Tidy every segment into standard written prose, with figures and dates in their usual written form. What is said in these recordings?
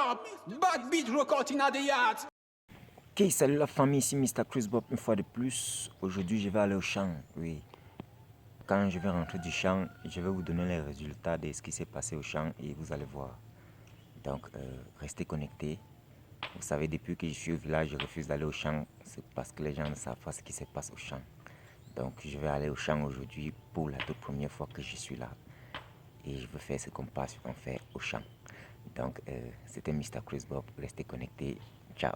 Bob, bad beat record in the yard. Ok, salut la famille, ici Mr. Chris Bob une fois de plus. Aujourd'hui, je vais aller au champ, oui. Quand je vais rentrer du champ, je vais vous donner les résultats de ce qui s'est passé au champ et vous allez voir. Donc, restez connectés. Vous savez, depuis que je suis au village, je refuse d'aller au champ. C'est parce que les gens ne savent pas ce qui se passe au champ. Donc, je vais aller au champ aujourd'hui pour la toute première fois que je suis là. Et je veux faire ce qu'on fait au champ. Donc, c'était Mr. Chris Bob. Restez connectés. Ciao.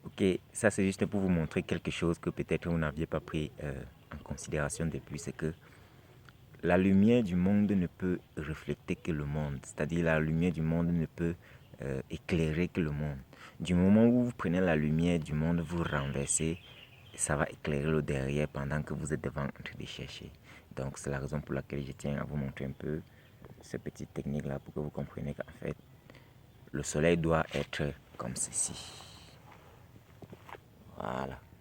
Ok, ça c'est juste pour vous montrer quelque chose que peut-être vous n'aviez pas pris en considération depuis, c'est que la lumière du monde ne peut refléter que le monde, c'est-à-dire la lumière du monde ne peut éclairer que le monde. Du moment où vous prenez la lumière du monde, vous renversez, ça va éclairer le derrière pendant que vous êtes devant en train de chercher. Donc c'est la raison pour laquelle je tiens à vous montrer un peu cette petite technique-là pour que vous compreniez qu'en fait, le soleil doit être comme ceci.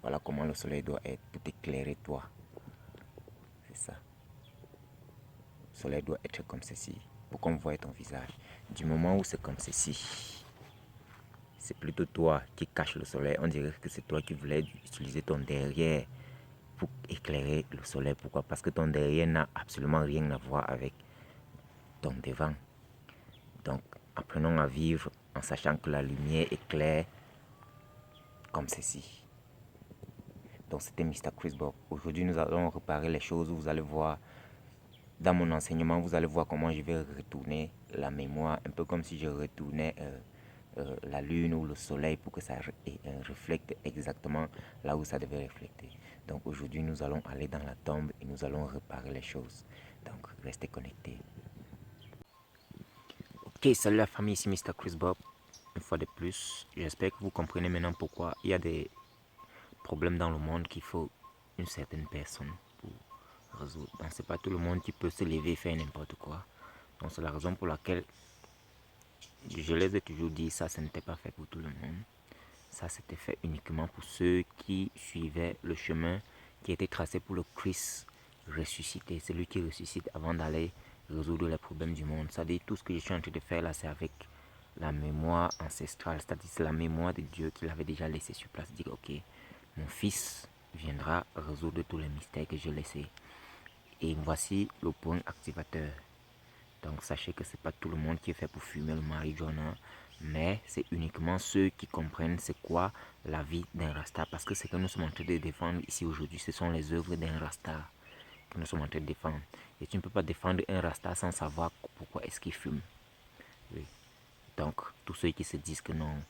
Voilà comment le soleil doit être pour t'éclairer toi. C'est ça. Le soleil doit être comme ceci pour qu'on voie ton visage. Du moment où c'est comme ceci, c'est plutôt toi qui caches le soleil. On dirait que c'est toi qui voulais utiliser ton derrière pour éclairer le soleil. Pourquoi? Parce que ton derrière n'a absolument rien à voir avec ton devant. Donc, apprenons à vivre en sachant que la lumière éclaire comme ceci. Donc c'était Mr. Chris Bob. Aujourd'hui nous allons réparer les choses. Vous allez voir dans mon enseignement, vous allez voir comment je vais retourner la mémoire, un peu comme si je retournais la lune ou le soleil pour que ça reflète exactement là où ça devait refléter. Donc aujourd'hui nous allons aller dans la tombe et nous allons réparer les choses. Donc restez connectés. Ok, salut la famille, ici Mr. Chris Bob. Une fois de plus, j'espère que vous comprenez maintenant pourquoi il y a des problème dans le monde qu'il faut une certaine personne pour résoudre. Donc c'est pas tout le monde qui peut se lever et faire n'importe quoi. Donc c'est la raison pour laquelle je les ai toujours dit, ça ce n'était pas fait pour tout le monde. Ça c'était fait uniquement pour ceux qui suivaient le chemin qui était tracé pour le Christ ressuscité. C'est lui qui ressuscite avant d'aller résoudre les problèmes du monde. C'est-à-dire tout ce que je suis en train de faire là, c'est avec la mémoire ancestrale. C'est-à-dire c'est la mémoire de Dieu qu'il avait déjà laissé sur place. Dire ok, mon fils viendra résoudre tous les mystères que j'ai laissés. Et voici le point activateur. Donc sachez que c'est pas tout le monde qui est fait pour fumer le marijuana, mais c'est uniquement ceux qui comprennent c'est quoi la vie d'un rasta. Parce que ce que nous sommes en train de défendre ici aujourd'hui, ce sont les œuvres d'un rasta que nous sommes en train de défendre. Et tu ne peux pas défendre un rasta sans savoir pourquoi est-ce qu'il fume. Oui. Donc tous ceux qui se disent que non,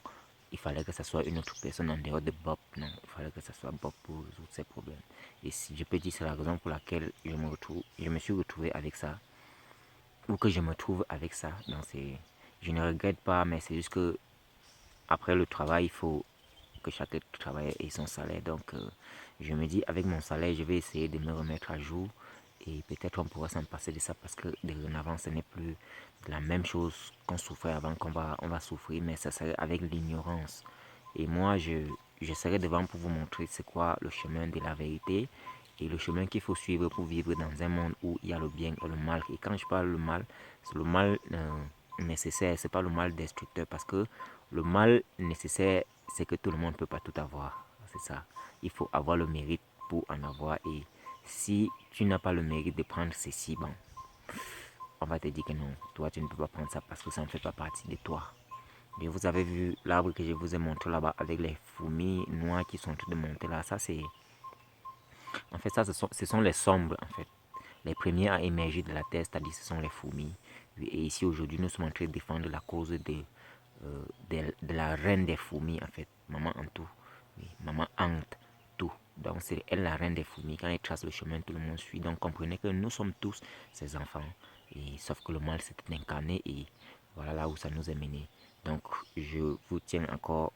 il fallait que ce soit une autre personne en dehors de Bob, non, il fallait que ce soit Bob pour résoudre ces problèmes. Et si je peux dire, c'est la raison pour laquelle je me suis retrouvé avec ça, ou que je me trouve avec ça. Donc je ne regrette pas, mais c'est juste que après le travail, il faut que chacun travaille et son salaire. Donc je me dis, avec mon salaire, je vais essayer de me remettre à jour. Et peut-être on pourra s'en passer de ça parce que dorénavant, ce n'est plus la même chose qu'on souffrait avant on va souffrir, mais ça serait avec l'ignorance. Et moi, je serai devant pour vous montrer c'est quoi le chemin de la vérité et le chemin qu'il faut suivre pour vivre dans un monde où il y a le bien et le mal. Et quand je parle le mal, c'est le mal nécessaire, c'est pas le mal destructeur parce que le mal nécessaire, c'est que tout le monde ne peut pas tout avoir. C'est ça. Il faut avoir le mérite pour en avoir et si tu n'as pas le mérite de prendre ceci, bon, on va te dire que non, toi tu ne peux pas prendre ça parce que ça ne fait pas partie de toi. Et vous avez vu l'arbre que je vous ai montré là-bas avec les fourmis noires qui sont en train de monter là. Ça c'est, en fait ça ce sont les sombres en fait. Les premiers à émerger de la terre, c'est-à-dire ce sont les fourmis. Et ici aujourd'hui nous sommes en train de défendre la cause de la reine des fourmis en fait, Maman Antou. Oui, Maman Ant tout. Donc c'est elle la reine des fourmis. Quand elle trace le chemin, tout le monde suit. Donc comprenez que nous sommes tous ses enfants. Et sauf que le mal s'est incarné et voilà là où ça nous est mené. Donc je vous tiens encore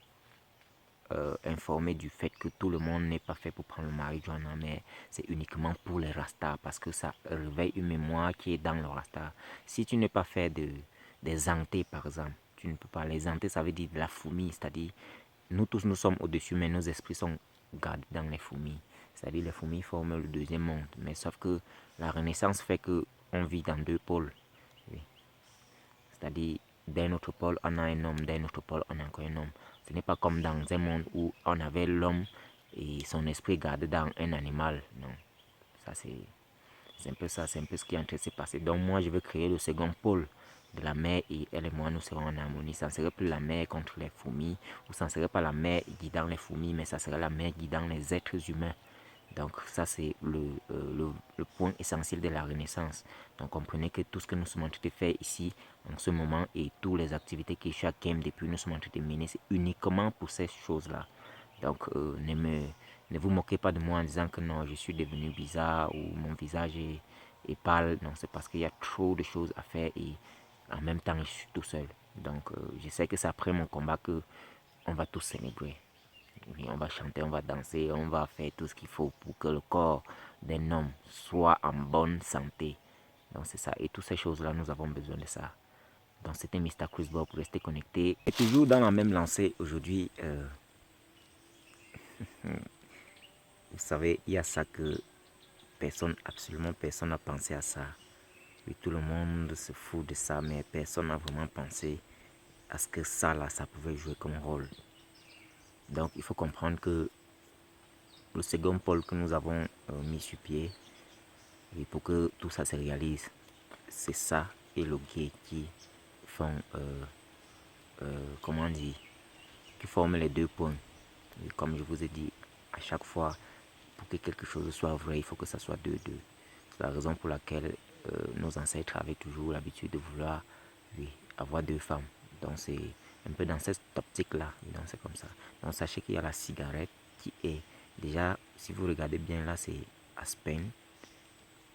informé du fait que tout le monde n'est pas fait pour prendre le marijuana, mais c'est uniquement pour les rastas parce que ça réveille une mémoire qui est dans le rasta. Si tu n'es pas fait des antés par exemple, tu ne peux pas. Les antés ça veut dire de la fourmi, c'est-à-dire nous tous nous sommes au-dessus, mais nos esprits sont gardés dans les fourmis. C'est-à-dire les fourmis forment le deuxième monde. Mais sauf que la Renaissance fait que on vit dans deux pôles. Oui. C'est-à-dire, d'un autre pôle, on a un homme, d'un autre pôle, on a encore un homme. Ce n'est pas comme dans un monde où on avait l'homme et son esprit gardé dans un animal. Non, ça c'est un peu ça, c'est un peu ce qui est en train de se passer. Donc moi, je veux créer le second pôle de la mer et elle et moi, nous serons en harmonie. Ça ne serait plus la mer contre les fourmis, ou ça ne serait pas la mer guidant les fourmis, mais ça serait la mer guidant les êtres humains. Donc ça, c'est le point essentiel de la Renaissance. Donc comprenez que tout ce que nous sommes en train de faire ici, en ce moment, et toutes les activités que chacun depuis nous sommes en train de mener, c'est uniquement pour ces choses-là. Donc ne vous moquez pas de moi en disant que non, je suis devenu bizarre ou mon visage est pâle. Non, c'est parce qu'il y a trop de choses à faire et en même temps, je suis tout seul. Donc je sais que c'est après mon combat que on va tous célébrer. Oui, on va chanter, on va danser, on va faire tout ce qu'il faut pour que le corps d'un homme soit en bonne santé. Donc c'est ça. Et toutes ces choses-là, nous avons besoin de ça. Donc c'était Mr. Chris Bob pour rester connecté. Et toujours dans la même lancée, aujourd'hui, vous savez, il y a ça que personne, absolument personne n'a pensé à ça. Oui, tout le monde se fout de ça, mais personne n'a vraiment pensé à ce que ça, là, ça pouvait jouer comme rôle. Donc il faut comprendre que le second pôle que nous avons mis sur pied, et pour que tout ça se réalise, c'est ça et le gay qui font, comment dire, qui forment les deux points. Et comme je vous ai dit, à chaque fois, pour que quelque chose soit vrai, il faut que ça soit deux. C'est la raison pour laquelle nos ancêtres avaient toujours l'habitude de vouloir, oui, avoir deux femmes. Donc c'est un peu dans cette optique-là, donc c'est comme ça. Donc sachez qu'il y a la cigarette qui est, déjà, si vous regardez bien là, c'est Aspen.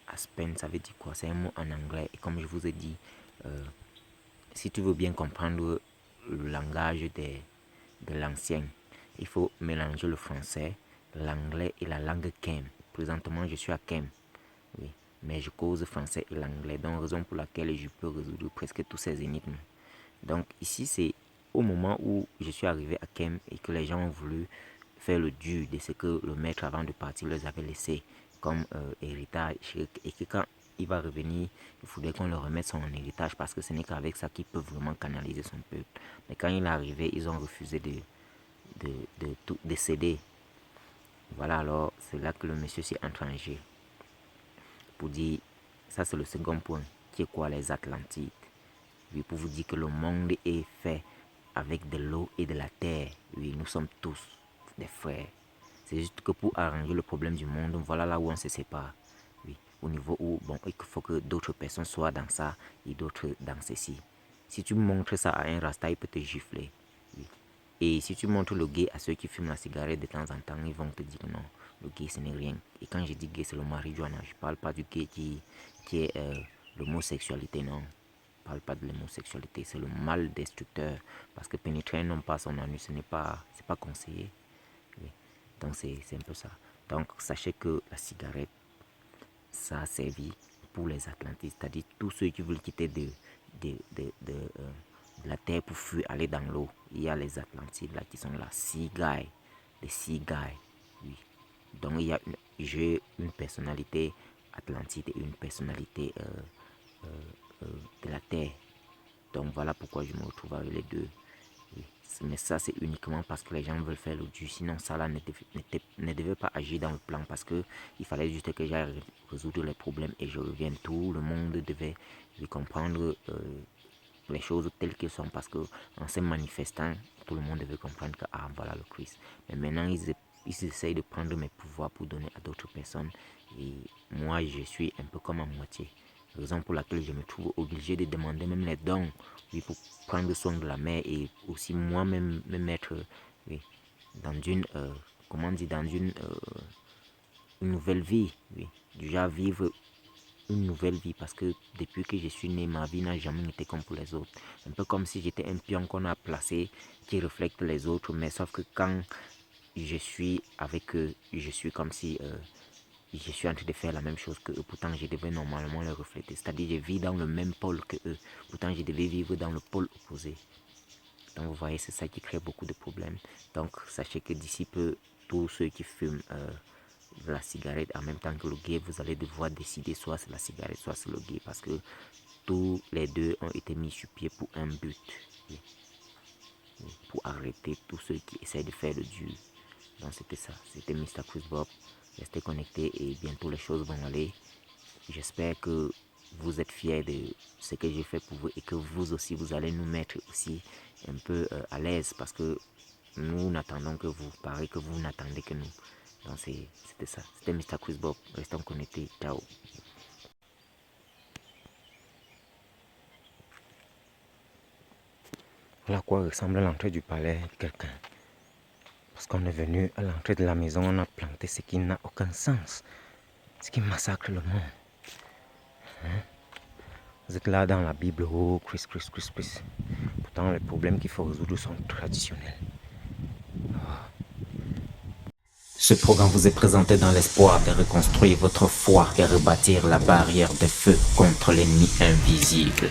Aspen, ça veut dire quoi? C'est un mot en anglais. Et comme je vous ai dit, si tu veux bien comprendre le langage de l'ancien, il faut mélanger le français, l'anglais et la langue Kem. Présentement, je suis à Kem. Oui, mais je cause français et l'anglais. Donc, raison pour laquelle je peux résoudre presque tous ces énigmes. Donc, ici, c'est au moment où je suis arrivé à Kem et que les gens ont voulu faire le dû de ce que le maître, avant de partir, les avait laissé comme héritage. Et que quand il va revenir, il faudrait qu'on leur remette son héritage parce que ce n'est qu'avec ça qu'il peut vraiment canaliser son peuple. Mais quand il est arrivé, ils ont refusé de céder. Voilà, alors c'est là que le monsieur s'est entrangé pour dire, ça c'est le second point, qui est quoi? Les Atlantides. Oui, pour vous dire que le monde est fait avec de l'eau et de la terre. Oui, nous sommes tous des frères. C'est juste que pour arranger le problème du monde, voilà là où on se sépare. Oui, au niveau où, bon, il faut que d'autres personnes soient dans ça et d'autres dans ceci. Si tu montres ça à un rasta, il peut te gifler. Oui. Et si tu montres le gay à ceux qui fument la cigarette de temps en temps, ils vont te dire non, le gay ce n'est rien. Et quand je dis gay, c'est le marijuana. Je parle pas du gay qui est l'homosexualité, non. Je parle pas de l'homosexualité, c'est le mal destructeur. Parce que pénétrer un homme par son anus, c'est pas conseillé. Oui. Donc c'est un peu ça. Donc sachez que la cigarette, ça a servi pour les Atlantistes, c'est-à-dire tous ceux qui veulent quitter de la terre pour fuir, aller dans l'eau. Il y a les Atlantides là qui sont là, Sea Guy, les Sea Guy, oui. Donc il y a j'ai une personnalité atlantide et une personnalité de la terre. Donc voilà pourquoi je me retrouve avec les deux. Oui. Mais ça c'est uniquement parce que les gens veulent faire le dû. Sinon ça là ne devait pas agir dans le plan parce que il fallait juste que j'aille résoudre les problèmes et je revienne. Tout le monde devait comprendre les choses telles qu'elles sont parce que en se manifestant, tout le monde devait comprendre que ah voilà le Christ. Mais maintenant ils essayent de prendre mes pouvoirs pour donner à d'autres personnes et moi je suis un peu comme à moitié. Raison pour laquelle je me trouve obligé de demander même les dons, oui, pour prendre soin de la mer et aussi moi-même me mettre, oui, dans une comment dire, dans une nouvelle vie, oui, déjà vivre une nouvelle vie parce que depuis que je suis né, ma vie n'a jamais été comme pour les autres. Un peu comme si j'étais un pion qu'on a placé qui reflète les autres, mais sauf que quand je suis avec eux, je suis comme si je suis en train de faire la même chose que eux. Pourtant, je devais normalement les refléter. C'est-à-dire, je vis dans le même pôle que eux. Pourtant, je devais vivre dans le pôle opposé. Donc vous voyez, c'est ça qui crée beaucoup de problèmes. Donc sachez que d'ici peu, tous ceux qui fument la cigarette en même temps que le gay, vous allez devoir décider soit c'est la cigarette, soit c'est le gay, parce que tous les deux ont été mis sur pied pour un but, pour arrêter tous ceux qui essayent de faire le dur. Donc c'était ça, c'était Mr. Chris Bob. Restez connectés et bientôt les choses vont aller. J'espère que vous êtes fiers de ce que j'ai fait pour vous et que vous aussi, vous allez nous mettre aussi un peu à l'aise, parce que nous n'attendons que vous, pareil que vous n'attendez que nous. Donc c'était ça, c'était Mr. Chris Bob. Restons connectés, ciao. Voilà à quoi ressemble l'entrée du palais de quelqu'un. Parce qu'on est venu à l'entrée de la maison, on a planté ce qui n'a aucun sens, ce qui massacre le monde. Vous êtes là dans la Bible, oh Chris. Pourtant, les problèmes qu'il faut résoudre sont traditionnels. Ce programme vous est présenté dans l'espoir de reconstruire votre foi et rebâtir la barrière de feu contre l'ennemi invisible.